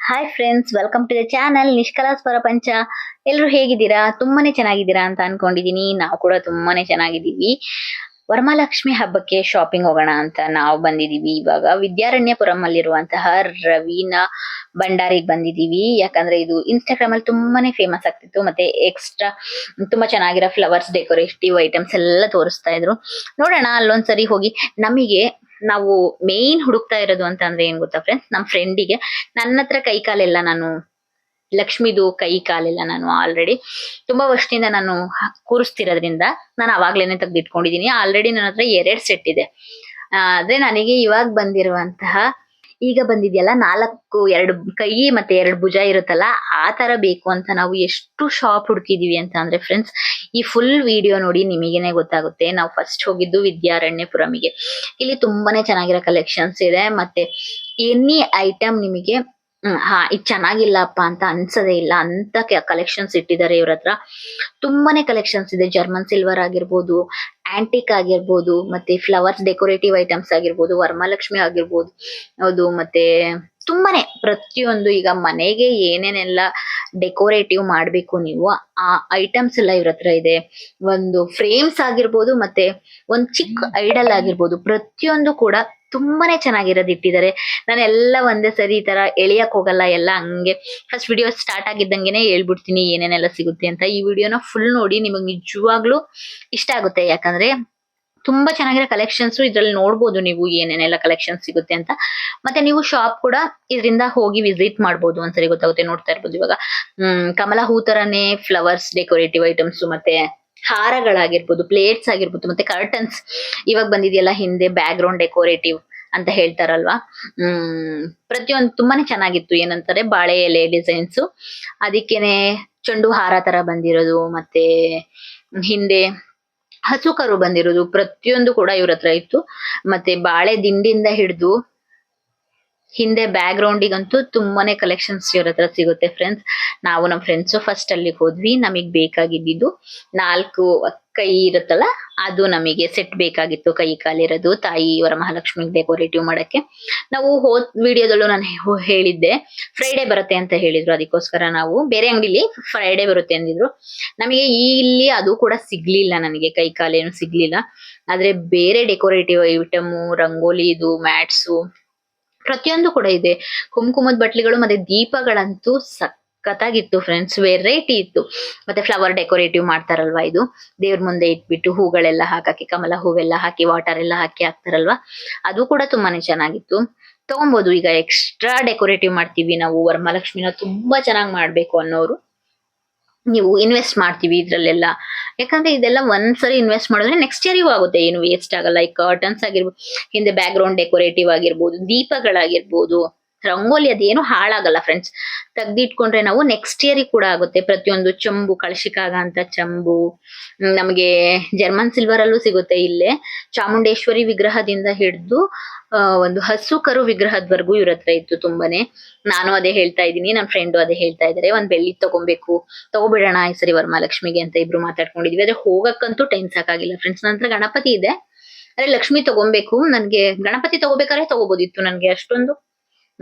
Hi friends, welcome to the channel Nishkala's Prapancha. ಎಲ್ಲರೂ ಹೇಗಿದ್ದೀರಾ? ತುಂಬಾನೇ ಚೆನ್ನಾಗಿದ್ದೀರಾ ಅಂತ ಅನ್ಕೊಂಡಿದೀನಿ. ನಾವು ಕೂಡ ತುಂಬಾನೇ ಚೆನ್ನಾಗಿದ್ದೀವಿ. ವರಮಹಾಲಕ್ಷ್ಮಿ ಹಬ್ಬಕ್ಕೆ ಶಾಪಿಂಗ್ ಹೋಗೋಣ ಅಂತ ನಾವು ಬಂದಿದೀವಿ. ಇವಾಗ ವಿದ್ಯಾರಣ್ಯಪುರಂ ಅಲ್ಲಿರುವಂತಹ ರವೀನಾ ಭಂಡಾರಿಗೆ ಬಂದಿದೀವಿ. ಯಾಕಂದ್ರೆ ಇದು ಇನ್ಸ್ಟಾಗ್ರಾಮ್ ಅಲ್ಲಿ ತುಂಬಾನೇ ಫೇಮಸ್ ಆಗ್ತಿತ್ತು. ಮತ್ತೆ ಎಕ್ಸ್ಟ್ರಾ ತುಂಬಾ ಚೆನ್ನಾಗಿರೋ ಫ್ಲವರ್ಸ್ ಡೆಕೋರೇಟಿವ್ ಐಟಮ್ಸ್ ಎಲ್ಲ ತೋರಿಸ್ತಾ ಇದ್ರು. ನೋಡೋಣ ಅಲ್ಲೊಂದ್ಸರಿ ಹೋಗಿ. ನಮಗೆ ನಾವು ಮೇನ್ ಹುಡುಕ್ತಾ ಇರೋದು ಅಂತ ಅಂದ್ರೆ ಏನ್ ಗೊತ್ತಾ ಫ್ರೆಂಡ್ಸ್, ನಮ್ ಫ್ರೆಂಡಿಗೆ ನನ್ನ ಹತ್ರ ಕೈ ಕಾಲೆಲ್ಲ ನಾನು ಲಕ್ಷ್ಮಿದು ಕೈ ಕಾಲೆಲ್ಲ ನಾನು ಆಲ್ರೆಡಿ ತುಂಬಾ ವರ್ಷದಿಂದ ನಾನು ಕೂರಿಸ್ತಿರೋದ್ರಿಂದ ನಾನು ಅವಾಗ್ಲೇನೆ ತೆಗ್ದಿಟ್ಕೊಂಡಿದೀನಿ. ಆಲ್ರೆಡಿ ನನ್ನ ಹತ್ರ 2 ಸೆಟ್ ಇದೆ. ಆದ್ರೆ ನನಗೆ ಇವಾಗ ಬಂದಿರುವಂತಹ ಈಗ ಬಂದಿದೆಯಲ್ಲ 2 ಕೈ ಮತ್ತೆ 2 ಭುಜ ಇರುತ್ತಲ್ಲ, ಆ ತರ ಬೇಕು ಅಂತ ನಾವು ಎಷ್ಟು ಶಾಪ್ ಹುಡುಕಿದೀವಿ ಅಂತ ಅಂದ್ರೆ ಫ್ರೆಂಡ್ಸ್, ಈ ಫುಲ್ ವಿಡಿಯೋ ನೋಡಿ ನಿಮಗೇನೆ ಗೊತ್ತಾಗುತ್ತೆ. ನಾವು ಫಸ್ಟ್ ಹೋಗಿದ್ದು ವಿದ್ಯಾರಣ್ಯಪುರಮಿಗೆ. ಇಲ್ಲಿ ತುಂಬಾನೇ ಚೆನ್ನಾಗಿರೋ ಕಲೆಕ್ಷನ್ಸ್ ಇದೆ. ಮತ್ತೆ ಎನಿ ಐಟಮ್ ನಿಮಗೆ ಇದು ಚೆನ್ನಾಗಿಲ್ಲಪ್ಪ ಅಂತ ಅನ್ಸದೇ ಇಲ್ಲ ಅಂತ ಕಲೆಕ್ಷನ್ಸ್ ಇಟ್ಟಿದ್ದಾರೆ ಇವ್ರ ಹತ್ರ. ತುಂಬಾನೇ ಕಲೆಕ್ಷನ್ಸ್ ಇದೆ. ಜರ್ಮನ್ ಸಿಲ್ವರ್ ಆಗಿರ್ಬೋದು, ಆಂಟಿಕ್ ಆಗಿರ್ಬೋದು, ಮತ್ತೆ ಫ್ಲವರ್ಸ್ ಡೆಕೋರೇಟಿವ್ ಐಟಮ್ಸ್ ಆಗಿರ್ಬೋದು, ವರಮಹಾಲಕ್ಷ್ಮಿ ಆಗಿರ್ಬೋದು, ಹೌದು. ಮತ್ತೆ ತುಂಬಾನೇ ಪ್ರತಿಯೊಂದು ಈಗ ಮನೆಗೆ ಏನೇನೆಲ್ಲ ಡೆಕೋರೇಟಿವ್ ಮಾಡ್ಬೇಕು ನೀವು, ಆ ಐಟಮ್ಸ್ ಎಲ್ಲ ಇವ್ರ ಹತ್ರ ಇದೆ. ಒಂದು ಫ್ರೇಮ್ಸ್ ಆಗಿರ್ಬೋದು, ಮತ್ತೆ ಒಂದ್ ಚಿಕ್ಕ ಐಡಲ್ ಆಗಿರ್ಬೋದು, ಪ್ರತಿಯೊಂದು ಕೂಡ ತುಂಬಾನೇ ಚೆನ್ನಾಗಿರೋದು ಇಟ್ಟಿದ್ದಾರೆ. ನಾನು ಎಲ್ಲ ಒಂದೇ ಸರಿ ಈ ತರ ಎಳಿಯಕ್ ಹೋಗಲ್ಲ, ಎಲ್ಲ ಹಂಗೆ ಫಸ್ಟ್ ವಿಡಿಯೋ ಸ್ಟಾರ್ಟ್ ಆಗಿದ್ದಂಗೆನೆ ಹೇಳ್ಬಿಡ್ತೀನಿ ಏನೇನೆಲ್ಲ ಸಿಗುತ್ತೆ ಅಂತ. ಈ ವಿಡಿಯೋನ ಫುಲ್ ನೋಡಿ, ನಿಮಗ್ ನಿಜವಾಗ್ಲೂ ಇಷ್ಟ ಆಗುತ್ತೆ. ಯಾಕಂದ್ರೆ ತುಂಬಾ ಚೆನ್ನಾಗಿರೋ ಕಲೆಕ್ಷನ್ಸ್ ಇದ್ರಲ್ಲಿ ನೋಡ್ಬೋದು ನೀವು ಏನೇನೆಲ್ಲ ಕಲೆಕ್ಷನ್ ಸಿಗುತ್ತೆ ಅಂತ. ಮತ್ತೆ ನೀವು ಶಾಪ್ ಕೂಡ ಇದರಿಂದ ಹೋಗಿ ವಿಸಿಟ್ ಮಾಡ್ಬೋದು, ಒಂದ್ಸರಿ ಗೊತ್ತಾಗುತ್ತೆ. ನೋಡ್ತಾ ಇರ್ಬೋದು ಇವಾಗ ಕಮಲ ಹೂ ತರಾನೇ ಫ್ಲವರ್ಸ್ ಡೆಕೋರೇಟಿವ್ ಐಟಮ್ಸ್, ಮತ್ತೆ ಹಾರಗಳಾಗಿರ್ಬೋದು, ಪ್ಲೇಟ್ಸ್ ಆಗಿರ್ಬೋದು, ಮತ್ತೆ ಕರ್ಟನ್ಸ್ ಇವಾಗ ಬಂದಿದೆಯಲ್ಲ ಹಿಂದೆ ಬ್ಯಾಕ್ ಗ್ರೌಂಡ್ ಡೆಕೋರೇಟಿವ್ ಅಂತ ಹೇಳ್ತಾರಲ್ವಾ. ಪ್ರತಿಯೊಂದು ತುಂಬಾನೇ ಚೆನ್ನಾಗಿತ್ತು. ಏನಂತಾರೆ ಬಾಳೆ ಎಲೆ ಡಿಸೈನ್ಸ್, ಅದಕ್ಕೇನೆ ಚೆಂಡು ಹಾರ ತರ ಬಂದಿರೋದು, ಮತ್ತೆ ಹಿಂದೆ ಹಸು ಕರು ಬಂದಿರೋದು, ಪ್ರತಿಯೊಂದು ಕೂಡ ಇವ್ರ ಹತ್ರ ಇತ್ತು. ಮತ್ತೆ ಬಾಳೆ ದಿಂಡಿಂದ ಹಿಡಿದು ಹಿಂದೆ ಬ್ಯಾಕ್ ಗ್ರೌಂಡಿಗಂತೂ ತುಂಬಾನೇ ಕಲೆಕ್ಷನ್ಸ್ ಇವ್ರ ಹತ್ರ ಸಿಗುತ್ತೆ ಫ್ರೆಂಡ್ಸ್. ನಾವು ನಮ್ ಫ್ರೆಂಡ್ಸ್ ಫಸ್ಟ್ ಅಲ್ಲಿಗೆ ಹೋದ್ವಿ. ನಮಗ್ ಬೇಕಾಗಿದ್ದು 4 ಕೈ ಇರುತ್ತಲ್ಲ, ಅದು ನಮಗೆ ಸೆಟ್ ಬೇಕಾಗಿತ್ತು. ಕೈ ಕಾಲಿರೋದು ತಾಯಿ ವರಮಹಾಲಕ್ಷ್ಮಿ ಡೆಕೋರೇಟಿವ್ ಮಾಡಕ್ಕೆ. ನಾವು ಹೋದ್ ವಿಡಿಯೋದಲ್ಲೂ ನಾನು ಹೇಳಿದ್ದೆ ಫ್ರೈಡೆ ಬರುತ್ತೆ ಅಂತ ಹೇಳಿದ್ರು. ಅದಕ್ಕೋಸ್ಕರ ನಾವು ಬೇರೆ ಅಂಗಡಿಲಿ ಫ್ರೈಡೆ ಬರುತ್ತೆ ಅಂದಿದ್ರು. ನಮಗೆ ಇಲ್ಲಿ ಅದು ಕೂಡ ಸಿಗ್ಲಿಲ್ಲ, ನನಗೆ ಕೈ ಕಾಲೇನು ಸಿಗ್ಲಿಲ್ಲ. ಆದ್ರೆ ಬೇರೆ ಡೆಕೋರೇಟಿವ್ ಐಟಮ್, ರಂಗೋಲಿ, ಇದು ಮ್ಯಾಟ್ಸು ಪ್ರತಿಯೊಂದು ಕೂಡ ಇದೆ. ಕುಂಕುಮದ ಬಟ್ಲಿಗಳು ಮತ್ತೆ ದೀಪಗಳಂತೂ ಸಖತ್ತಾಗಿತ್ತು ಫ್ರೆಂಡ್ಸ್, ವೆರೈಟಿ ಇತ್ತು. ಮತ್ತೆ ಫ್ಲವರ್ ಡೆಕೋರೇಟಿವ್ ಮಾಡ್ತಾರಲ್ವಾ, ಇದು ದೇವ್ರ ಮುಂದೆ ಇಟ್ಬಿಟ್ಟು ಹೂಗಳೆಲ್ಲ ಹಾಕಿ, ಕಮಲ ಹೂವೆಲ್ಲ ಹಾಕಿ, ವಾಟರ್ ಎಲ್ಲ ಹಾಕಿ ಹಾಕ್ತಾರಲ್ವಾ, ಅದು ಕೂಡ ತುಂಬಾನೇ ಚೆನ್ನಾಗಿತ್ತು. ತಗೊಬಹುದು. ಈಗ ಎಕ್ಸ್ಟ್ರಾ ಡೆಕೋರೇಟಿವ್ ಮಾಡ್ತೀವಿ ನಾವು ವರಮಹಾಲಕ್ಷ್ಮಿನ ತುಂಬಾ ಚೆನ್ನಾಗಿ ಮಾಡ್ಬೇಕು ಅನ್ನೋರು, ನೀವು ಇನ್ವೆಸ್ಟ್ ಮಾಡ್ತೀವಿ ಇದ್ರಲ್ಲೆಲ್ಲ. ಯಾಕಂದ್ರೆ ಇದೆಲ್ಲ ಒಂದ್ಸರಿ ಇನ್ವೆಸ್ಟ್ ಮಾಡಿದ್ರೆ ನೆಕ್ಸ್ಟ್ ಇಯರಿಗೂ ಆಗುತ್ತೆ, ಏನು ವೇಸ್ಟ್ ಆಗಲ್ಲ. ಈ ಕರ್ಟನ್ಸ್ ಆಗಿರ್ಬೋದು, ಹಿಂದೆ ಬ್ಯಾಕ್ ಗ್ರೌಂಡ್ ಡೆಕೋರೇಟಿವ್ ಆಗಿರ್ಬೋದು, ದೀಪಗಳಾಗಿರ್ಬೋದು, ರಂಗೋಲಿ ಅದೇನು ಹಾಳಾಗಲ್ಲ ಫ್ರೆಂಡ್ಸ್. ತೆಗ್ದಿಟ್ಕೊಂಡ್ರೆ ನಾವು ನೆಕ್ಸ್ಟ್ ಇಯರಿಗೆ ಕೂಡ ಆಗುತ್ತೆ. ಪ್ರತಿಯೊಂದು ಚಂಬು, ಕಳಶಿಕಾಗ ಅಂತ ಚಂಬು ನಮಗೆ ಜರ್ಮನ್ ಸಿಲ್ವರ್ ಅಲ್ಲೂ ಸಿಗುತ್ತೆ. ಇಲ್ಲೇ ಚಾಮುಂಡೇಶ್ವರಿ ವಿಗ್ರಹದಿಂದ ಹಿಡಿದು ಒಂದು ಹಸು ಕರು ವಿಗ್ರಹದವರೆಗೂ ಇವ್ರ ಹತ್ರ ಇತ್ತು ತುಂಬಾನೇ. ನಾನು ಅದೇ ಹೇಳ್ತಾ ಇದ್ದೀನಿ, ನನ್ನ ಫ್ರೆಂಡು ಅದೇ ಹೇಳ್ತಾ ಇದಾರೆ, ಒಂದ್ ಬೆಳ್ಳಿ ತಗೊಬೇಕು, ತಗೋಬಿಡೋಣ ಈ ಸರಿ ವರಮಹಾಲಕ್ಷ್ಮಿಗೆ ಅಂತ ಇಬ್ರು ಮಾತಾಡ್ಕೊಂಡಿದ್ವಿ. ಆದ್ರೆ ಹೋಗಕ್ಕಂತೂ ಟೈಮ್ ಸಾಕಾಗಿಲ್ಲ ಫ್ರೆಂಡ್ಸ್. ನಂತರ ಗಣಪತಿ ಇದೆ, ಅದೇ ಲಕ್ಷ್ಮಿ ತಗೊಬೇಕು. ನನ್ಗೆ ಗಣಪತಿ ತಗೋಬೇಕಾದ್ರೆ ತಗೋಬೋದಿತ್ತು, ನನ್ಗೆ ಅಷ್ಟೊಂದು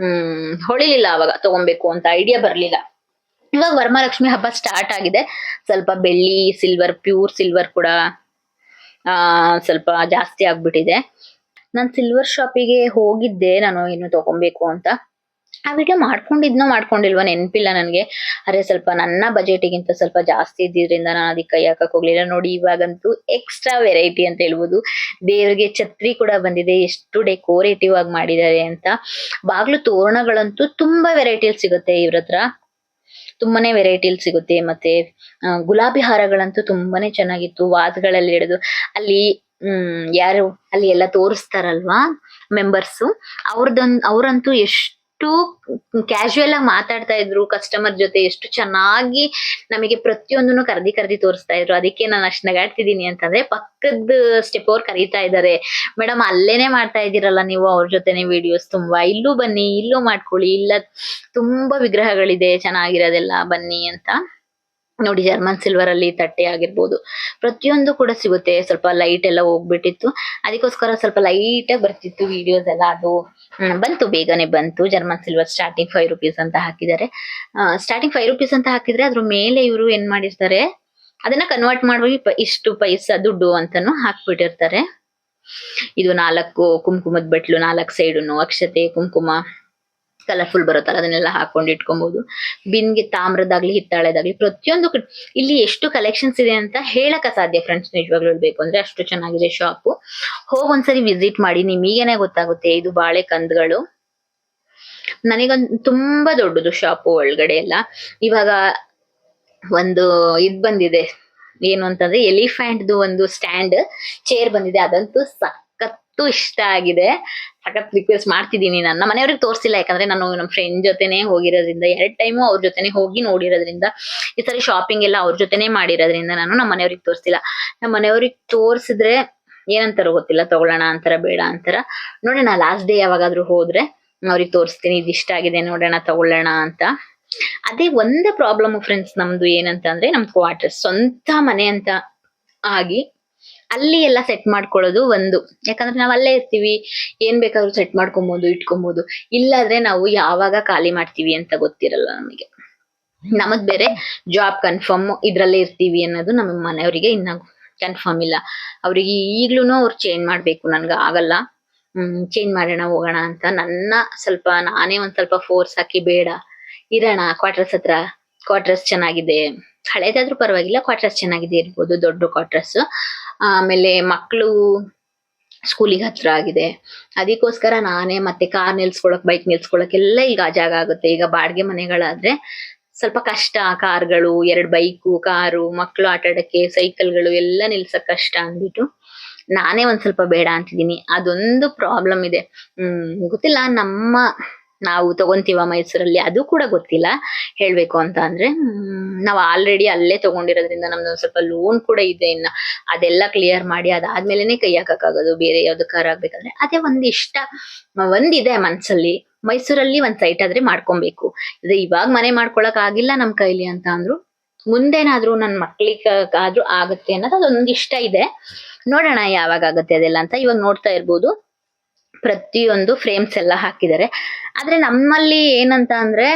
ಹೊಳಿಲಿಲ್ಲ ಅವಾಗ ತಗೊಬೇಕು ಅಂತ ಐಡಿಯಾ ಬರ್ಲಿಲ್ಲ. ಇವಾಗ ವರಮಹಾಲಕ್ಷ್ಮಿ ಹಬ್ಬ ಸ್ಟಾರ್ಟ್ ಆಗಿದೆ. ಸ್ವಲ್ಪ ಬೆಳ್ಳಿ, ಸಿಲ್ವರ್, ಪ್ಯೂರ್ ಸಿಲ್ವರ್ ಕೂಡ ಸ್ವಲ್ಪ ಜಾಸ್ತಿ ಆಗ್ಬಿಟ್ಟಿದೆ. ನಾನ್ ಸಿಲ್ವರ್ ಶಾಪಿಗೆ ಹೋಗಿದ್ದೆ, ನಾನು ಇನ್ನು ತಗೊಬೇಕು ಅಂತ. ಆ ವಿಡಿಯೋ ಮಾಡ್ಕೊಂಡಿಲ್ವ ನೆನಪಿಲ್ಲ ನನ್ಗೆ. ಅರೆ ಸ್ವಲ್ಪ ನನ್ನ ಬಜೆಟಿಗಿಂತ ಸ್ವಲ್ಪ ಜಾಸ್ತಿ ಇದ್ದಿದ್ರಿಂದ ನಾನು ಅದಕ್ಕೆ ಕೈ ಹಾಕಕ್ ಹೋಗ್ಲಿಲ್ಲ. ನೋಡಿ ಇವಾಗಂತೂ ಎಕ್ಸ್ಟ್ರಾ ವೆರೈಟಿ ಅಂತ ಹೇಳ್ಬೋದು. ದೇವ್ರಿಗೆ ಛತ್ರಿ ಕೂಡ ಬಂದಿದೆ, ಎಷ್ಟು ಡೆಕೋರೇಟಿವ್ ಆಗಿ ಮಾಡಿದ್ದಾರೆ ಅಂತ. ಬಾಗ್ಲು ತೋರಣಗಳಂತೂ ತುಂಬಾ ವೆರೈಟಿಲ್ ಸಿಗುತ್ತೆ ಇವ್ರ ಹತ್ರ, ತುಂಬಾನೇ ವೆರೈಟಿಲ್ ಸಿಗುತ್ತೆ. ಮತ್ತೆ ಗುಲಾಬಿ ಹಾರಗಳಂತೂ ತುಂಬಾನೇ ಚೆನ್ನಾಗಿತ್ತು. ವಾಸ್ಗಳಲ್ಲಿ ಹಿಡಿದು ಅಲ್ಲಿ ಯಾರು ಅಲ್ಲಿ ಎಲ್ಲ ತೋರಿಸ್ತಾರಲ್ವಾ ಮೆಂಬರ್ಸ್, ಅವ್ರಂತೂ ಎಷ್ಟು ಕ್ಯಾಶುಯಲ್ ಆಗಿ ಮಾತಾಡ್ತಾ ಇದ್ರು ಕಸ್ಟಮರ್ ಜೊತೆ. ಎಷ್ಟು ಚೆನ್ನಾಗಿ ನಮಗೆ ಪ್ರತಿಯೊಂದನ್ನು ಕರ್ದಿ ತೋರಿಸ್ತಾ ಇದ್ರು. ಅದಕ್ಕೆ ನಾನು ಅಷ್ಟ್ ನಗಾಡ್ತಿದೀನಿ ಅಂತಂದ್ರೆ, ಪಕ್ಕದ ಸ್ಟೆಪ್ ಅವ್ರು ಕರೀತಾ ಇದ್ದಾರೆ, ಮೇಡಮ್ ಅಲ್ಲೇನೆ ಮಾಡ್ತಾ ಇದ್ದೀರಲ್ಲ ನೀವು ಅವ್ರ ಜೊತೆನೆ ವಿಡಿಯೋಸ್, ತುಂಬಾ ಇಲ್ಲೂ ಬನ್ನಿ, ಇಲ್ಲೂ ಮಾಡ್ಕೊಳ್ಳಿ, ಇಲ್ಲ ತುಂಬಾ ವಿಗ್ರಹಗಳಿದೆ ಚೆನ್ನಾಗಿರೋದೆಲ್ಲ, ಬನ್ನಿ ಅಂತ. ನೋಡಿ ಜರ್ಮನ್ ಸಿಲ್ವರ್ ಅಲ್ಲಿ ತಟ್ಟೆ ಆಗಿರ್ಬೋದು, ಪ್ರತಿಯೊಂದು ಕೂಡ ಸಿಗುತ್ತೆ. ಸ್ವಲ್ಪ ಲೈಟ್ ಎಲ್ಲ ಹೋಗ್ಬಿಟ್ಟಿತ್ತು, ಅದಕ್ಕೋಸ್ಕರ ಸ್ವಲ್ಪ ಲೈಟ್ ಆಗಿ ಬರ್ತಿತ್ತು ವಿಡಿಯೋಸ್ ಎಲ್ಲ. ಅದು ಬಂತು, ಬೇಗನೆ ಬಂತು. ಜರ್ಮನ್ ಸಿಲ್ವರ್ ಸ್ಟಾರ್ಟಿಂಗ್ 5 ರುಪೀಸ್ ಅಂತ ಹಾಕಿದ್ದಾರೆ. ಸ್ಟಾರ್ಟಿಂಗ್ 5 ರುಪೀಸ್ ಅಂತ ಹಾಕಿದ್ರೆ ಅದ್ರ ಮೇಲೆ ಇವರು ಏನ್ ಮಾಡಿರ್ತಾರೆ, ಅದನ್ನ ಕನ್ವರ್ಟ್ ಮಾಡಿ ಇಷ್ಟು ಪೈಸಾ ದುಡ್ಡು ಅಂತಾನು ಹಾಕ್ಬಿಟ್ಟಿರ್ತಾರೆ. ಇದು 4 ಕುಂಕುಮದ ಬಟ್ಲು, 4 ಸೈಡುನು ಅಕ್ಷತೆ ಕುಂಕುಮ ಕಲರ್ಫುಲ್ ಬರುತ್ತಲ್ಲ, ಅದನ್ನೆಲ್ಲ ಹಾಕೊಂಡು ಇಟ್ಕೊಬಹುದು. ಬಿನ್ಗೆ ತಾಮ್ರದಾಗ್ಲಿ ಹಿತ್ತಾಳೆದಾಗ್ಲಿ ಪ್ರತಿಯೊಂದು ಇಲ್ಲಿ ಎಷ್ಟು ಕಲೆಕ್ಷನ್ಸ್ ಇದೆ ಅಂತ ಹೇಳಕ್ ಅಸಾಧ್ಯ ಫ್ರೆಂಡ್ಸ್. ನಿಜವಾಗ್ಲೂ ಹೇಳ್ಬೇಕು ಅಂದ್ರೆ ಅಷ್ಟು ಚೆನ್ನಾಗಿದೆ ಶಾಪು. ಒಂದ್ಸರಿ ವಿಸಿಟ್ ಮಾಡಿ, ನಿಮಗೇನೆ ಗೊತ್ತಾಗುತ್ತೆ. ಇದು ಬಾಳೆ ಕಂದಗಳು. ನನಗೊಂದು ತುಂಬಾ ದೊಡ್ಡದು ಶಾಪು ಒಳಗಡೆ ಎಲ್ಲ. ಇವಾಗ ಒಂದು ಇದ್ ಬಂದಿದೆ, ಏನು ಅಂತಂದ್ರೆ ಎಲಿಫೆಂಟ್ದು ಒಂದು ಸ್ಟ್ಯಾಂಡ್ ಚೇರ್ ಬಂದಿದೆ. ಅದಂತೂ ಸಖತ್ತು ಇಷ್ಟ ಆಗಿದೆ. ಸಖತ್ ರಿಕ್ವೆಸ್ಟ್ ಮಾಡ್ತಿದ್ದೀನಿ. ನನ್ನ ಮನೆಯವ್ರಿಗೆ ತೋರಿಸಿಲ್ಲ, ಯಾಕಂದ್ರೆ ನಾನು ನಮ್ಮ ಫ್ರೆಂಡ್ ಜೊತೆನೆ ಹೋಗಿರೋದ್ರಿಂದ, 2 ಟೈಮು ಅವ್ರ ಜೊತೆನೆ ಹೋಗಿ ನೋಡಿರೋದ್ರಿಂದ, ಈ ಸರಿ ಶಾಪಿಂಗ್ ಎಲ್ಲ ಅವ್ರ ಜೊತೆನೆ ಮಾಡಿರೋದ್ರಿಂದ ನಾನು ನಮ್ಮ ಮನೆಯವ್ರಿಗೆ ತೋರಿಸಿಲ್ಲ. ನಮ್ಮ ಮನೆಯವ್ರಿಗೆ ತೋರ್ಸಿದ್ರೆ ಏನಂತಾರೋ ಗೊತ್ತಿಲ್ಲ, ತಗೊಳ್ಳೋಣ ಅಂತಾರ ಬೇಡ ಅಂತಾರ. ನೋಡೋಣ ಲಾಸ್ಟ್ ಡೇ ಯಾವಾಗಾದ್ರೂ ಹೋದ್ರೆ ಅವ್ರಿಗೆ ತೋರಿಸ್ತೀನಿ, ಇದು ಇಷ್ಟ ಆಗಿದೆ ನೋಡೋಣ ತಗೊಳ್ಳೋಣ ಅಂತ. ಅದೇ ಒಂದು ಪ್ರಾಬ್ಲಮ್ ಫ್ರೆಂಡ್ಸ್ ನಮ್ದು, ಏನಂತ ಅಂದ್ರೆ ನಮ್ ಕ್ವಾರ್ಟರ್ಸ್, ಸ್ವಂತ ಮನೆ ಅಂತ ಆಗಿ ಅಲ್ಲಿ ಎಲ್ಲ ಸೆಟ್ ಮಾಡ್ಕೊಳ್ಳೋದು ಒಂದು. ಯಾಕಂದ್ರೆ ನಾವ್ ಅಲ್ಲೇ ಇರ್ತೀವಿ, ಏನ್ ಬೇಕಾದ್ರೂ ಸೆಟ್ ಮಾಡ್ಕೊಬಹುದು, ಇಟ್ಕೊಬಹುದು. ಇಲ್ಲಾದ್ರೆ ನಾವು ಯಾವಾಗ ಖಾಲಿ ಮಾಡ್ತೀವಿ ಅಂತ ಗೊತ್ತಿರಲ್ಲ ನಮಗೆ. ನಮಗ್ ಬೇರೆ ಜಾಬ್ ಕನ್ಫರ್ಮ್ ಇದ್ರಲ್ಲೇ ಇರ್ತೀವಿ ಅನ್ನೋದು ನಮ್ಮ ಮನೆಯವರಿಗೆ ಇನ್ನ ಕನ್ಫರ್ಮ್ ಇಲ್ಲ. ಅವ್ರಿಗೆ ಈಗ್ಲೂನು ಅವ್ರು ಚೇಂಜ್ ಮಾಡ್ಬೇಕು, ನನ್ಗ ಆಗಲ್ಲ. ಚೇಂಜ್ ಮಾಡೋಣ ಹೋಗೋಣ ಅಂತ ನಾನೇ ಒಂದ್ ಸ್ವಲ್ಪ ಫೋರ್ಸ್ ಹಾಕಿ, ಬೇಡ ಇರೋಣ ಕ್ವಾರ್ಟರ್ಸ್ ಹತ್ರ, ಕ್ವಾರ್ಟರ್ಸ್ ಚೆನ್ನಾಗಿದೆ, ಹಳೇದಾದ್ರೂ ಪರವಾಗಿಲ್ಲ, ಕ್ವಾರ್ಟರ್ಸ್ ಚೆನ್ನಾಗಿದೆ ಇರ್ಬೋದು, ದೊಡ್ಡ ಕ್ವಾರ್ಟರ್ಸ್. ಆಮೇಲೆ ಮಕ್ಕಳು ಸ್ಕೂಲಿಗೆ ಹತ್ರ ಆಗಿದೆ, ಅದಕ್ಕೋಸ್ಕರ ನಾನೇ ಮತ್ತೆ ಕಾರ್ ನಿಲ್ಸ್ಕೊಳಕ್, ಬೈಕ್ ನಿಲ್ಸ್ಕೊಳಕ್ ಎಲ್ಲ ಈಗ ಜಾಗ ಆಗುತ್ತೆ. ಈಗ ಬಾಡಿಗೆ ಮನೆಗಳಾದ್ರೆ ಸ್ವಲ್ಪ ಕಷ್ಟ, ಕಾರ್ಗಳು, 2 ಬೈಕು, ಕಾರು, ಮಕ್ಕಳು ಆಟ ಆಡಕ್ಕೆ ಸೈಕಲ್ಗಳು ಎಲ್ಲ ನಿಲ್ಸಕ್ ಕಷ್ಟ ಅಂದ್ಬಿಟ್ಟು ನಾನೇ ಒಂದ್ ಸ್ವಲ್ಪ ಬೇಡ ಅಂತಿದೀನಿ. ಅದೊಂದು ಪ್ರಾಬ್ಲಮ್ ಇದೆ. ಗೊತ್ತಿಲ್ಲ, ನಾವು ತಗೊಂತೀವ ಮೈಸೂರಲ್ಲಿ, ಅದು ಕೂಡ ಗೊತ್ತಿಲ್ಲ ಹೇಳ್ಬೇಕು ಅಂತ ಅಂದ್ರೆ. ನಾವು ಆಲ್ರೆಡಿ ಅಲ್ಲೇ ತಗೊಂಡಿರೋದ್ರಿಂದ ನಮ್ದು ಸ್ವಲ್ಪ ಲೋನ್ ಕೂಡ ಇದೆ. ಇನ್ನ ಅದೆಲ್ಲ ಕ್ಲಿಯರ್ ಮಾಡಿ ಅದಾದ್ಮೇಲೆನೆ ಕೈ ಹಾಕಕ್ಕಾಗೋದು. ಬೇರೆ ಯಾವ್ದಕ್ಕಾರ ಆಗ್ಬೇಕಂದ್ರೆ ಅದೇ ಒಂದಿದೆ ಮನ್ಸಲ್ಲಿ, ಮೈಸೂರಲ್ಲಿ ಒಂದ್ ಸೈಟ್ ಆದ್ರೆ ಮಾಡ್ಕೊಬೇಕು. ಇವಾಗ ಮನೆ ಮಾಡ್ಕೊಳಕ್ ಆಗಿಲ್ಲ ನಮ್ ಕೈಲಿ ಅಂತ ಅಂದ್ರು, ಮುಂದೇನಾದ್ರೂ ನನ್ ಮಕ್ಳಿಗಾದ್ರೂ ಆಗುತ್ತೆ ಅನ್ನೋದು ಅದೊಂದ್ ಇಷ್ಟ ಇದೆ. ನೋಡೋಣ ಯಾವಾಗ ಆಗುತ್ತೆ ಅದೆಲ್ಲ ಅಂತ. ಇವಾಗ ನೋಡ್ತಾ ಇರ್ಬೋದು, ಪ್ರತಿಯೊಂದು ಫ್ರೇಮ್ಸ್ ಎಲ್ಲ ಹಾಕಿದ್ದಾರೆ. ಆದ್ರೆ ನಮ್ಮಲ್ಲಿ ಏನಂತ ಅಂದ್ರೆ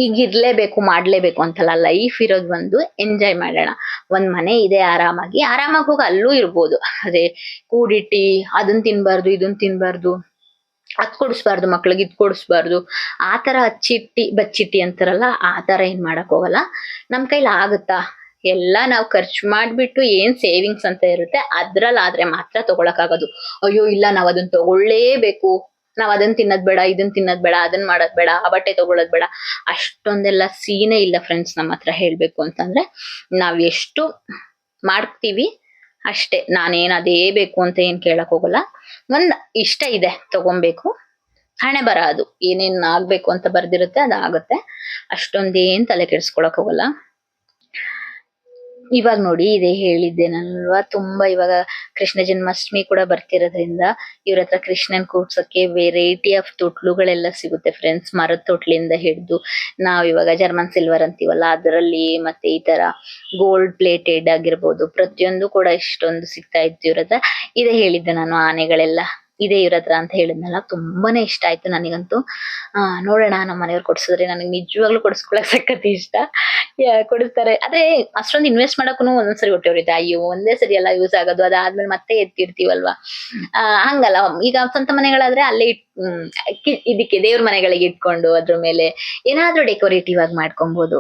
ಈಗ ಇರ್ಲೇಬೇಕು, ಮಾಡ್ಲೇಬೇಕು ಅಂತಲ್ಲ. ಲೈಫ್ ಇರೋದ್ ಒಂದು, ಎಂಜಾಯ್ ಮಾಡೋಣ. ಒಂದ್ ಮನೆ ಇದೆ, ಆರಾಮಾಗಿ ಹೋಗಿ ಅಲ್ಲೂ ಇರ್ಬೋದು. ಅದೇ ಕೂಡಿಟ್ಟಿ ಅದನ್ ತಿನ್ಬಾರ್ದು, ಇದನ್ ತಿನ್ಬಾರ್ದು, ಅದ್ ಕೊಡಿಸ್ಬಾರ್ದು ಮಕ್ಳಿಗೆ, ಇದ್ ಕೊಡಿಸ್ಬಾರ್ದು, ಆತರ ಬಚ್ಚಿಟ್ಟಿ ಅಂತಾರಲ್ಲ, ಆತರ ಏನ್ ಮಾಡಕ್ ಹೋಗಲ್ಲ. ನಮ್ ಕೈಲಿ ಆಗುತ್ತಾ ಎಲ್ಲ ನಾವು ಖರ್ಚು ಮಾಡ್ಬಿಟ್ಟು ಏನ್ ಸೇವಿಂಗ್ಸ್ ಅಂತ ಇರುತ್ತೆ ಅದ್ರಲ್ಲಾದ್ರೆ ಮಾತ್ರ ತಗೊಳಕ್ ಆಗೋದು. ಅಯ್ಯೋ ಇಲ್ಲ, ನಾವ್ ಅದನ್ನ ತಗೊಳ್ಳೇಬೇಕು, ನಾವ್ ಅದನ್ನ ತಿನ್ನೋದ್ ಬೇಡ, ಇದನ್ ತಿನ್ನೋದ್ ಬೇಡ, ಅದನ್ ಮಾಡೋದ್ ಬೇಡ, ಆ ಬಟ್ಟೆ ತಗೊಳೋದ್ ಬೇಡ, ಅಷ್ಟೊಂದೆಲ್ಲ ಸೀನೇ ಇಲ್ಲ ಫ್ರೆಂಡ್ಸ್ ನಮ್ಮ ಹತ್ರ. ಹೇಳ್ಬೇಕು ಅಂತಂದ್ರೆ ನಾವ್ ಎಷ್ಟು ಮಾಡ್ತೀವಿ ಅಷ್ಟೇ. ನಾನೇನ್ ಅದೇ ಬೇಕು ಅಂತ ಏನ್ ಕೇಳಕ್ ಹೋಗಲ್ಲ. ಒಂದ್ ಇಷ್ಟ ಇದೆ, ತಗೊಬೇಕು, ಹಣೆ ಬರ ಅದು ಏನೇನ್ ಆಗ್ಬೇಕು ಅಂತ ಬರ್ದಿರುತ್ತೆ ಅದಾಗುತ್ತೆ. ಅಷ್ಟೊಂದೇನ್ ತಲೆ ಕೆಡ್ಸ್ಕೊಳಕ್ ಹೋಗಲ್ಲ. ಇವಾಗ ನೋಡಿ, ಇದೇ ಹೇಳಿದ್ದೇನಲ್ವಾ, ತುಂಬಾ ಇವಾಗ ಕೃಷ್ಣ ಜನ್ಮಾಷ್ಟಮಿ ಕೂಡ ಬರ್ತಿರೋದ್ರಿಂದ ಇವ್ರ ಹತ್ರ ಕೃಷ್ಣನ್ ಕೂಡ್ಸಕ್ಕೆ ವೆರೈಟಿ ಆಫ್ ತೊಟ್ಲುಗಳೆಲ್ಲ ಸಿಗುತ್ತೆ ಫ್ರೆಂಡ್ಸ್. ಮರದ ತೊಟ್ಲಿಂದ ಹಿಡಿದು, ನಾವ್ ಇವಾಗ ಜರ್ಮನ್ ಸಿಲ್ವರ್ ಅಂತೀವಲ್ಲ ಅದರಲ್ಲಿ, ಮತ್ತೆ ಈ ತರ ಗೋಲ್ಡ್ ಪ್ಲೇಟೆಡ್ ಆಗಿರ್ಬೋದು, ಪ್ರತಿಯೊಂದು ಕೂಡ ಇಷ್ಟೊಂದು ಸಿಗ್ತಾ ಇತ್ತು ಇವ್ರ ಹತ್ರ. ಇದೇ ಹೇಳಿದ್ದೆ ನಾನು, ಆನೆಗಳೆಲ್ಲ ಇದೆ ಇವ್ರ ಹತ್ರ ಅಂತ ಹೇಳಿದ್ನಲ್ಲ, ತುಂಬಾನೇ ಇಷ್ಟ ಆಯ್ತು ನನಗಂತೂ. ನೋಡೋಣ ನಮ್ಮ ಮನೆಯವ್ರು ಕೊಡ್ಸಿದ್ರೆ, ನನಗೆ ನಿಜವಾಗ್ಲೂ ಕೊಡಿಸ್ಕೊಳಕ್ ಸಖತ್ ಇಷ್ಟ. ಕೊಡಿಸ್ತಾರೆ, ಆದ್ರೆ ಅಷ್ಟೊಂದು ಇನ್ವೆಸ್ಟ್ ಮಾಡಕ್ಕೂ ಒಂದೊಂದ್ಸರಿ ಹೊಟ್ಟೆ ಉರಿಯುತ್ತೆ. ಅಯ್ಯೋ ಒಂದೇ ಸರಿ ಎಲ್ಲ ಯೂಸ್ ಆಗೋದು, ಅದಾದ್ಮೇಲೆ ಮತ್ತೆ ಎತ್ತಿರ್ತೀವಲ್ವಾ. ಹಂಗಲ್ಲ, ಈಗ ಸ್ವಂತ ಮನೆಗಳಾದ್ರೆ ಅಲ್ಲೇ ಇದಕ್ಕೆ ದೇವ್ರ ಮನೆಗಳಿಗೆ ಇಟ್ಕೊಂಡು ಅದ್ರ ಮೇಲೆ ಏನಾದ್ರೂ ಡೆಕೋರೇಟಿವ್ ಆಗಿ ಮಾಡ್ಕೊಬಹುದು.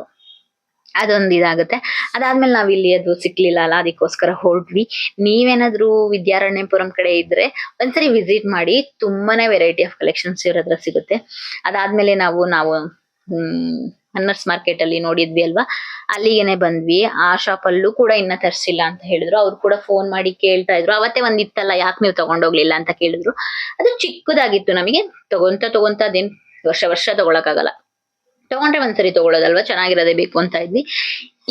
ಅದೊಂದು ಇದಾಗುತ್ತೆ. ಅದಾದ್ಮೇಲೆ ನಾವ್ ಇಲ್ಲಿ ಅದು ಸಿಕ್ಲಿಲ್ಲ ಅಲ್ಲ, ಅದಕ್ಕೋಸ್ಕರ ಹೊರಟ್ವಿ. ನೀವೇನಾದ್ರೂ ವಿದ್ಯಾರಣ್ಯಪುರಂ ಕಡೆ ಇದ್ರೆ ಒಂದ್ಸರಿ ವಿಸಿಟ್ ಮಾಡಿ, ತುಂಬಾನೇ ವೆರೈಟಿ ಆಫ್ ಕಲೆಕ್ಷನ್ಸ್ ಇವ್ರ ಹತ್ರ ಸಿಗುತ್ತೆ. ಅದಾದ್ಮೇಲೆ ನಾವು ಹನ್ನರ್ಸ್ ಮಾರ್ಕೆಟ್ ಅಲ್ಲಿ ನೋಡಿದ್ವಿ ಅಲ್ವಾ, ಅಲ್ಲಿಗೆನೆ ಬಂದ್ವಿ. ಆ ಶಾಪ್ ಅಲ್ಲೂ ಕೂಡ ಇನ್ನ ತರ್ಸಿಲ್ಲ ಅಂತ ಹೇಳಿದ್ರು. ಅವ್ರು ಕೂಡ ಫೋನ್ ಮಾಡಿ ಕೇಳ್ತಾ ಇದ್ರು, ಅವತ್ತೇ ಒಂದಿತ್ತಲ್ಲ ಯಾಕೆ ನೀವು ತಗೊಂಡೋಗ್ಲಿಲ್ಲ ಅಂತ ಕೇಳಿದ್ರು. ಅದು ಚಿಕ್ಕದಾಗಿತ್ತು, ನಮಗೆ ತಗೊಂತ ಅದೇನ್ ವರ್ಷ ತಗೊಳಕ್ಕಾಗಲ್ಲ, ತಗೊಂಡ್ರೆ ಒಂದ್ಸರಿ ತಗೊಳ್ಳೋದಲ್ವಾ, ಚೆನ್ನಾಗಿರೋದೇ ಬೇಕು ಅಂತ ಇದ್ವಿ.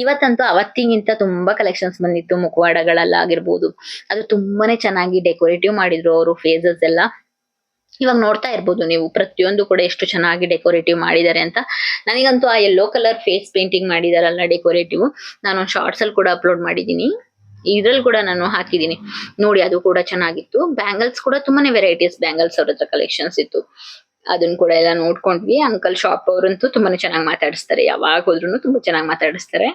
ಇವತ್ತಂತೂ ಅವತ್ತಿಗಿಂತ ತುಂಬಾ ಕಲೆಕ್ಷನ್ಸ್ ಬಂದಿತ್ತು. ಮುಖವಾಡಗಳಲ್ಲಾಗಿರ್ಬೋದು, ಅದು ತುಂಬಾನೇ ಚೆನ್ನಾಗಿ ಡೆಕೋರೇಟಿವ್ ಮಾಡಿದ್ರು ಅವರು, ಫೇಸಸ್ ಎಲ್ಲ ಇವಾಗ ನೋಡ್ತಾ ಇರ್ಬೋದು ನೀವು ಪ್ರತಿಯೊಂದು ಕೂಡ ಎಷ್ಟು ಚೆನ್ನಾಗಿ ಡೆಕೋರೇಟಿವ್ ಮಾಡಿದ್ದಾರೆ ಅಂತ. ನನಗಂತೂ ಆ ಯೆಲ್ಲೋ ಕಲರ್ ಫೇಸ್ ಪೇಂಟಿಂಗ್ ಮಾಡಿದಾರಲ್ಲ ಡೆಕೋರೇಟಿವ್, ನಾನು ಶಾರ್ಟ್ಸ್ ಅಲ್ಲಿ ಕೂಡ ಅಪ್ಲೋಡ್ ಮಾಡಿದೀನಿ, ಇದ್ರಲ್ಲಿ ಕೂಡ ನಾನು ಹಾಕಿದೀನಿ ನೋಡಿ, ಅದು ಕೂಡ ಚೆನ್ನಾಗಿತ್ತು. ಬ್ಯಾಂಗಲ್ಸ್ ಕೂಡ ತುಂಬಾನೇ ವೆರೈಟೀಸ್ ಬ್ಯಾಂಗಲ್ಸ್ ಅವ್ರ ಹತ್ರ ಕಲೆಕ್ಷನ್ಸ್ ಇತ್ತು, ಅದನ್ನ ಕೂಡ ಎಲ್ಲ ನೋಡ್ಕೊಂಡ್ವಿ. ಅಂಕಲ್ ಶಾಪ್ ಅವರಂತೂ ತುಂಬಾನೇ ಚೆನ್ನಾಗಿ ಮಾತಾಡಿಸ್ತಾರೆ, ಯಾವಾಗ ಹೋದ್ರು ತುಂಬಾ ಚೆನ್ನಾಗಿ ಮಾತಾಡಿಸ್ತಾರೆ.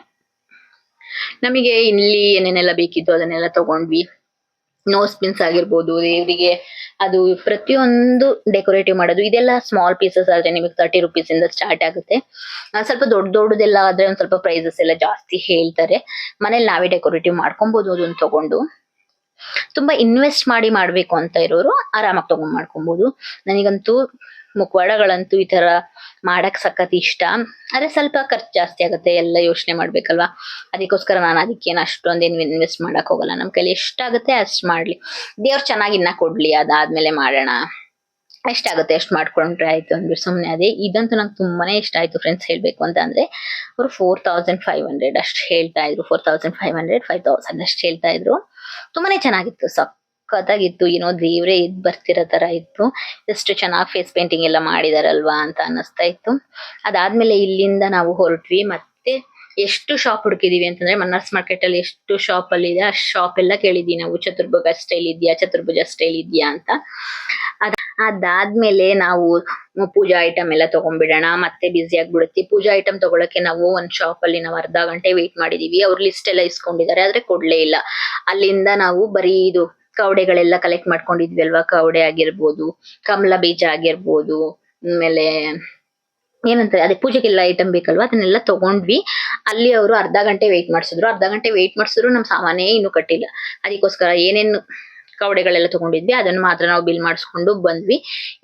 ನಮಗೆ ಇಲ್ಲಿ ಏನೇನೆಲ್ಲ ಬೇಕಿತ್ತು ಅದನ್ನೆಲ್ಲ ತಗೊಂಡ್ವಿ. ನೋಸ್ ಪಿನ್ಸ್ ಆಗಿರ್ಬೋದು, ದೇವರಿಗೆ ಅದು ಪ್ರತಿಯೊಂದು ಡೆಕೋರೇಟಿವ್ ಮಾಡೋದು, ಇದೆಲ್ಲ ಸ್ಮಾಲ್ ಪೀಸಸ್ ಆದ್ರೆ ನಿಮಗೆ 30 ರುಪೀಸ್ ಇಂದ ಸ್ಟಾರ್ಟ್ ಆಗುತ್ತೆ. ಸ್ವಲ್ಪ ದೊಡ್ಡ ದೊಡ್ಡದೆಲ್ಲ ಆದ್ರೆ ಒಂದ್ ಸ್ವಲ್ಪ ಪ್ರೈಸಸ್ ಎಲ್ಲ ಜಾಸ್ತಿ ಹೇಳ್ತಾರೆ. ಮನೇಲಿ ನಾವೇ ಡೆಕೋರೇಟಿವ್ ಮಾಡ್ಕೊಬಹುದು ಅದನ್ನ ತಗೊಂಡು. ತುಂಬಾ ಇನ್ವೆಸ್ಟ್ ಮಾಡಿ ಮಾಡ್ಬೇಕು ಅಂತ ಇರೋರು ಆರಾಮಾಗಿ ತಗೊಂಡ್ ಮಾಡ್ಕೊಬಹುದು. ನನಗಂತೂ ಮುಖವಾಡಗಳಂತೂ ಈ ತರ ಮಾಡಕ್ ಸಖತ್ ಇಷ್ಟ, ಆದ್ರೆ ಸ್ವಲ್ಪ ಖರ್ಚು ಜಾಸ್ತಿ ಆಗುತ್ತೆ, ಎಲ್ಲ ಯೋಚನೆ ಮಾಡ್ಬೇಕಲ್ವಾ. ಅದಕ್ಕೋಸ್ಕರ ನಾನು ಅದಕ್ಕೇನು ಅಷ್ಟೊಂದೇನು ಇನ್ವೆಸ್ಟ್ ಮಾಡಕ್ ಹೋಗಲ್ಲ. ನಮ್ ಕೈಲಿ ಎಷ್ಟಾಗುತ್ತೆ ಅಷ್ಟ್ ಮಾಡ್ಲಿ, ದೇವ್ರು ಚೆನ್ನಾಗಿ ಇನ್ನ ಕೊಡ್ಲಿ, ಅದಾದ್ಮೇಲೆ ಮಾಡೋಣ. ಎಷ್ಟಾಗುತ್ತೆ ಎಷ್ಟು ಮಾಡ್ಕೊಂಡ್ರೆ ಆಯ್ತು ಅಂದ್ಬಿಟ್ಟು ಸುಮ್ನೆ ಅದೇ. ಇದಂತೂ ನಂಗೆ ತುಂಬಾನೇ ಇಷ್ಟ ಆಯ್ತು ಫ್ರೆಂಡ್ಸ್, ಹೇಳ್ಬೇಕು ಅಂತ ಅಂದ್ರೆ. ಅವರು 4500 ಅಷ್ಟು ಹೇಳ್ತಾ ಇದ್ರು, 4500 5000 ಅಷ್ಟು ಹೇಳ್ತಾ ಇದ್ರು. ತುಂಬಾನೇ ಚೆನ್ನಾಗಿತ್ತು, ಸಖತ್ತಾಗಿತ್ತು, ಏನೋ ದೇವ್ರೆ ಇದ್ ಬರ್ತಿರೋ ತರ ಇತ್ತು. ಎಷ್ಟು ಚೆನ್ನಾಗಿ ಫೇಸ್ ಪೇಂಟಿಂಗ್ ಎಲ್ಲ ಮಾಡಿದಾರಲ್ವಾ ಅಂತ ಅನ್ನಿಸ್ತಾ ಇತ್ತು. ಅದಾದ್ಮೇಲೆ ಇಲ್ಲಿಂದ ನಾವು ಹೊರಟ್ವಿ. ಮತ್ತೆ ಎಷ್ಟು ಶಾಪ್ ಹುಡುಕಿದೀವಿ ಅಂತಂದ್ರೆ, ಮನ್ನರ್ಸ್ ಮಾರ್ಕೆಟ್ ಅಲ್ಲಿ ಎಷ್ಟು ಶಾಪ್ ಅಲ್ಲಿ ಇದೆ, ಆ ಶಾಪ್ ಎಲ್ಲ ಕೇಳಿದ್ವಿ ನಾವು. ಚತುರ್ಭುಜ ಸ್ಟೈಲ್ ಇದೆಯಾ, ಚತುರ್ಭುಜ ಸ್ಟೈಲ್ ಇದೆಯಾ ಅಂತ. ಅದಾದ್ಮೇಲೆ ನಾವು ಪೂಜಾ ಐಟಮ್ ಎಲ್ಲ ತಗೊಂಡ್ಬಿಡೋಣ, ಮತ್ತೆ ಬ್ಯುಸಿ ಆಗ್ಬಿಡುತ್ತೆ. ಪೂಜಾ ಐಟಮ್ ತಗೊಳಕ್ಕೆ ನಾವು ಒಂದ್ ಶಾಪ್ ಅಲ್ಲಿ ನಾವು ಅರ್ಧ ಗಂಟೆ ವೇಟ್ ಮಾಡಿದೀವಿ. ಅವ್ರು ಲಿಸ್ಟ್ ಎಲ್ಲ ಇಸ್ಕೊಂಡಿದ್ದಾರೆ, ಆದ್ರೆ ಕೊಡ್ಲೇ ಇಲ್ಲ. ಅಲ್ಲಿಂದ ನಾವು ಬರೀ ಇದು ಕವಡೆಗಳೆಲ್ಲ ಕಲೆಕ್ಟ್ ಮಾಡ್ಕೊಂಡಿದ್ವಿ ಅಲ್ವಾ, ಕವಡೆ ಆಗಿರ್ಬೋದು, ಕಮಲ ಬೀಜ ಆಗಿರ್ಬೋದು, ಆಮೇಲೆ ಏನಂತಾರೆ ಅದೇ ಪೂಜೆಗೆಲ್ಲ ಐಟಮ್ ಬೇಕಲ್ವಾ, ಅದನ್ನೆಲ್ಲ ತಗೊಂಡ್ವಿ. ಅಲ್ಲಿ ಅವರು ಅರ್ಧ ಗಂಟೆ ವೇಟ್ ಮಾಡಿಸಿದ್ರು. ಅರ್ಧ ಗಂಟೆ ವೇಟ್ ಮಾಡಿಸಿದ್ರು ನಮ್ ಸಾಮಾನೇ ಇನ್ನೂ ಕಟ್ಟಿಲ್ಲ. ಅದಕ್ಕೋಸ್ಕರ ಏನೇನು ಕವಡೆಗಳೆಲ್ಲ ತಗೊಂಡಿದ್ವಿ ಅದನ್ನ ಮಾತ್ರ ನಾವು ಬಿಲ್ ಮಾಡಿಸ್ಕೊಂಡು ಬಂದ್ವಿ.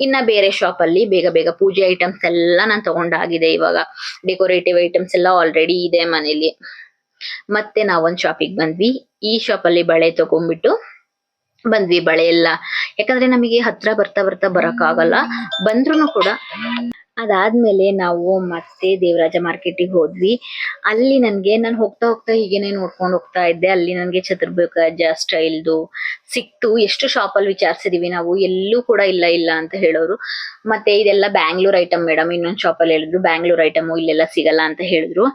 ಇನ್ನ ಬೇರೆ ಶಾಪ್ ಅಲ್ಲಿ ಬೇಗ ಬೇಗ ಪೂಜೆ ಐಟಮ್ಸ್ ಎಲ್ಲ ನಾನು ತಗೊಂಡಾಗಿದೆ. ಇವಾಗ ಡೆಕೋರೇಟಿವ್ ಐಟಮ್ಸ್ ಎಲ್ಲ ಆಲ್ರೆಡಿ ಇದೆ ಮನೇಲಿ. ಮತ್ತೆ ನಾವೊಂದ್ ಶಾಪಿಗೆ ಬಂದ್ವಿ. ಈ ಶಾಪ್ ಅಲ್ಲಿ ಬಳೆ ತಗೊಂಡ್ಬಿಟ್ಟು ಬಂದ್ವಿ. ಬಳೆ ಎಲ್ಲ ಯಾಕಂದ್ರೆ ನಮಗೆ ಹತ್ರ ಬರ್ತಾ ಬರ್ತಾ ಬರಕ್ ಆಗಲ್ಲ, ಬಂದ್ರು ಕೂಡ. ಅದಾದ್ಮೇಲೆ ನಾವು ಮತ್ತೆ ದೇವರಾಜ ಮಾರ್ಕೆಟಿಗೆ ಹೋದ್ವಿ. ಅಲ್ಲಿ ನಾನು ಹೋಗ್ತಾ ಹೋಗ್ತಾ ಹೀಗೇನೆ ನೋಡ್ಕೊಂಡು ಹೋಗ್ತಾ ಇದ್ದೆ. ಅಲ್ಲಿ ನನ್ಗೆ ಚತುರ್ಭುಜ ಸ್ಟೈಲ್ದು ಸಿಕ್ತು. ಎಷ್ಟು ಶಾಪ್ ಅಲ್ಲಿ ವಿಚಾರಿಸಿದೀವಿ ನಾವು, ಎಲ್ಲೂ ಕೂಡ ಇಲ್ಲ ಇಲ್ಲ ಅಂತ ಹೇಳೋರು. ಮತ್ತೆ ಇದೆಲ್ಲ ಬ್ಯಾಂಗ್ಳೂರ್ ಐಟಮ್ ಮೇಡಮ್, ಇನ್ನೊಂದ್ ಶಾಪ್ ಅಲ್ಲಿ ಹೇಳಿದ್ರು ಬ್ಯಾಂಗ್ಳೂರ್ ಐಟಮ್ ಇಲ್ಲೆಲ್ಲ ಸಿಗಲ್ಲ ಅಂತ ಹೇಳಿದ್ರು.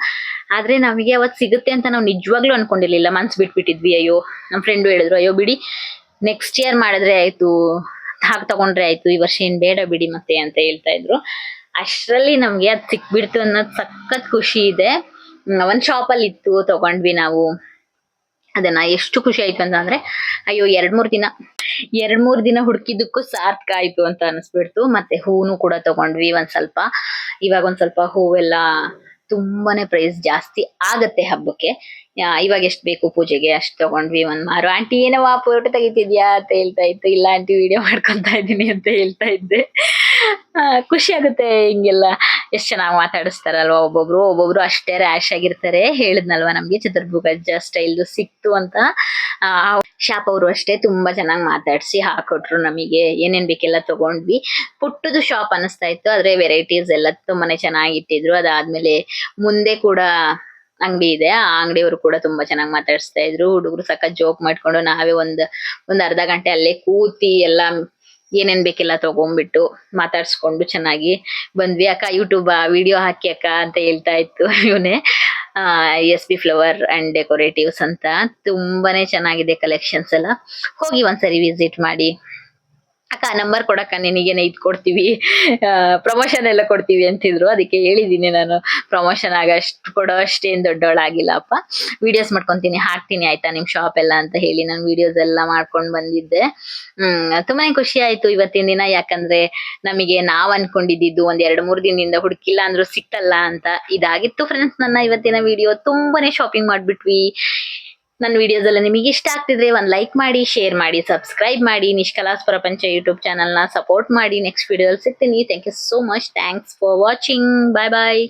ಆದ್ರೆ ನಮಗೆ ಅವತ್ ಸಿಗುತ್ತೆ ಅಂತ ನಾವು ನಿಜವಾಗ್ಲೂ ಅನ್ಕೊಂಡಿರ್ಲಿಲ್ಲ, ಮನ್ಸ್ ಬಿಟ್ಬಿಟ್ಟಿದ್ವಿ. ಅಯ್ಯೋ, ನಮ್ ಫ್ರೆಂಡ್ ಹೇಳಿದ್ರು, ಅಯ್ಯೋ ಬಿಡಿ ನೆಕ್ಸ್ಟ್ ಇಯರ್ ಮಾಡಿದ್ರೆ ಆಯ್ತು, ಹಾಗೆ ತಗೊಂಡ್ರೆ ಆಯ್ತು, ಈ ವರ್ಷ ಏನ್ ಬೇಡ ಬಿಡಿ ಮತ್ತೆ ಅಂತ ಹೇಳ್ತಾ ಇದ್ರು. ಅಷ್ಟ್ರಲ್ಲಿ ನಮ್ಗೆ ಅದ್ ಸಿಕ್ಬಿಡ್ತು ಅನ್ನೋದು ಸಖತ್ ಖುಷಿ ಇದೆ. ಒಂದ್ ಶಾಪ್ ಅಲ್ಲಿ ಇತ್ತು, ತಗೊಂಡ್ವಿ ನಾವು ಅದನ್ನ. ಎಷ್ಟು ಖುಷಿ ಆಯ್ತು ಅಂತಂದ್ರೆ, ಅಯ್ಯೋ ಎರಡ್ ಮೂರ್ ದಿನ ಹುಡುಕಿದ್ದಕ್ಕೂ ಸಾರ್ಥಕ ಆಯ್ತು ಅಂತ ಅನ್ಸ್ಬಿಡ್ತು. ಮತ್ತೆ ಹೂನು ಕೂಡ ತಗೊಂಡ್ವಿ ಒಂದ್ ಸ್ವಲ್ಪ. ಇವಾಗ ಒಂದ್ ಸ್ವಲ್ಪ ಹೂವೆಲ್ಲ ತುಂಬಾನೇ ಪ್ರೈಸ್ ಜಾಸ್ತಿ ಆಗತ್ತೆ ಹಬ್ಬಕ್ಕೆ. ಇವಾಗ ಎಷ್ಟ್ ಬೇಕು ಪೂಜೆಗೆ ಅಷ್ಟ್ ತಗೊಂಡ್ವಿ. ಒಂದ್ ಮಾರು. ಆಂಟಿ ಏನವ ಫೋಟೋ ತೆಗಿತಿದ್ಯಾ ಅಂತ ಹೇಳ್ತಾ ಇತ್ತು. ಇಲ್ಲ ಆಂಟಿ ವಿಡಿಯೋ ಮಾಡ್ಕೊಂತಾ ಇದ್ದೀನಿ ಅಂತ ಹೇಳ್ತಾ ಇದ್ದೆ. ಖುಷಿ ಆಗುತ್ತೆ ಹಿಂಗೆಲ್ಲ, ಎಷ್ಟ್ ಚೆನ್ನಾಗಿ ಮಾತಾಡಿಸ್ತಾರಲ್ವಾ. ಒಬ್ಬೊಬ್ರು ಅಷ್ಟೇ ರ್ಯಾಶ್ ಆಗಿರ್ತಾರೆ. ಹೇಳಿದ್ನಲ್ವಾ ನಮ್ಗೆ ಚತುರ್ಭುಜ ಸ್ಟೈಲ್ದು ಸಿಕ್ತು ಅಂತ. ಶಾಪ್ ಅವರು ಅಷ್ಟೇ ತುಂಬಾ ಚೆನ್ನಾಗಿ ಮಾತಾಡ್ಸಿ ಹಾಕೊಟ್ರು ನಮಗೆ. ಏನೇನ್ ಬೇಕೆಲ್ಲ ತಗೊಂಡ್ವಿ. ಪುಟ್ಟದು ಶಾಪ್ ಅನಿಸ್ತಾ ಇತ್ತು, ಆದ್ರೆ ವೆರೈಟೀಸ್ ಎಲ್ಲ ತುಂಬಾನೇ ಚೆನ್ನಾಗಿ ಇಟ್ಟಿದ್ರು. ಅದಾದ್ಮೇಲೆ ಮುಂದೆ ಕೂಡ ಅಂಗಡಿ ಇದೆ, ಆ ಅಂಗಡಿಯವರು ಕೂಡ ತುಂಬಾ ಚೆನ್ನಾಗಿ ಮಾತಾಡಿಸ್ತಾ ಇದ್ರು. ಹುಡುಗರು ಸಖತ್ ಜೋಕ್ ಮಾಡ್ಕೊಂಡು ನಾವೇ ಒಂದ್ ಅರ್ಧ ಗಂಟೆ ಅಲ್ಲೇ ಕೂತಿ ಎಲ್ಲ ಏನೇನ್ ಬೇಕೆಲ್ಲ ತಗೊಂಡ್ಬಿಟ್ಟು ಮಾತಾಡ್ಸ್ಕೊಂಡು ಚೆನ್ನಾಗಿ ಬಂದ್ವಿ. ಅಕ್ಕ ಯೂಟ್ಯೂಬ್ ವಿಡಿಯೋ ಹಾಕಿ ಅಕ್ಕ ಅಂತ ಹೇಳ್ತಾ ಇತ್ತು ಇವನೇ. SP ಫ್ಲವರ್ ಅಂಡ್ ಡೆಕೋರೇಟಿವ್ಸ್ ಅಂತ ತುಂಬಾನೇ ಚೆನ್ನಾಗಿದೆ ಕಲೆಕ್ಷನ್ಸ್ ಎಲ್ಲ. ಹೋಗಿ ಒಂದ್ಸರಿ ವಿಸಿಟ್ ಮಾಡಿ. ಅಕ್ಕ ನಂಬರ್ ಕೊಡಕ್ಕ, ನಿನಗೇನೆ ಇದ್ ಕೊಡ್ತೀವಿ, ಪ್ರಮೋಷನ್ ಎಲ್ಲ ಕೊಡ್ತೀವಿ ಅಂತಿದ್ರು. ಅದಕ್ಕೆ ಹೇಳಿದೀನಿ ನಾನು, ಪ್ರಮೋಷನ್ ಕೊಡೋ ಅಷ್ಟೇನ್ ದೊಡ್ಡವಳಾಗಿಲ್ಲಪ್ಪ, ವಿಡಿಯೋಸ್ ಮಾಡ್ಕೊಂತೀನಿ ಹಾಕ್ತೀನಿ ಆಯ್ತಾ ನಿಮ್ ಶಾಪ್ ಎಲ್ಲ ಅಂತ ಹೇಳಿ ನಾನು ವಿಡಿಯೋಸ್ ಎಲ್ಲ ಮಾಡ್ಕೊಂಡ್ ಬಂದಿದ್ದೆ. ತುಂಬಾನೇ ಖುಷಿ ಆಯ್ತು ಇವತ್ತಿನ ದಿನ. ಯಾಕಂದ್ರೆ ನಮಗೆ ನಾವ್ ಅನ್ಕೊಂಡಿದ್ದು ಒಂದ್ 2-3 ದಿನದಿಂದ ಹುಡುಕಿಲ್ಲ ಅಂದ್ರೂ ಸಿಕ್ತಲ್ಲ ಅಂತ. ಇದಾಗಿತ್ತು ಫ್ರೆಂಡ್ಸ್ ನನ್ನ ಇವತ್ತಿನ ವಿಡಿಯೋ. ತುಂಬಾನೇ ಶಾಪಿಂಗ್ ಮಾಡ್ಬಿಟ್ವಿ. ನನ್ನ ವಿಡಿಯೋಸ್ ಎಲ್ಲ ನಿಮಗೆ ಇಷ್ಟ ಆಗ್ತಿದ್ರೆ ಒಂದ್ ಲೈಕ್ ಮಾಡಿ, ಶೇರ್ ಮಾಡಿ, ಸಬ್ಸ್ಕ್ರೈಬ್ ಮಾಡಿ. ನಿಷ್ಕಲಾಸ್ ಪ್ರಪಂಚ ಯೂಟ್ಯೂಬ್ ಚಾನಲ್ ನ ಸಪೋರ್ಟ್ ಮಾಡಿ. ನೆಕ್ಸ್ಟ್ ವಿಡಿಯೋದಲ್ಲಿ ಸಿಗ್ತೀನಿ. Thank you so much. Thanks for watching. Bye bye.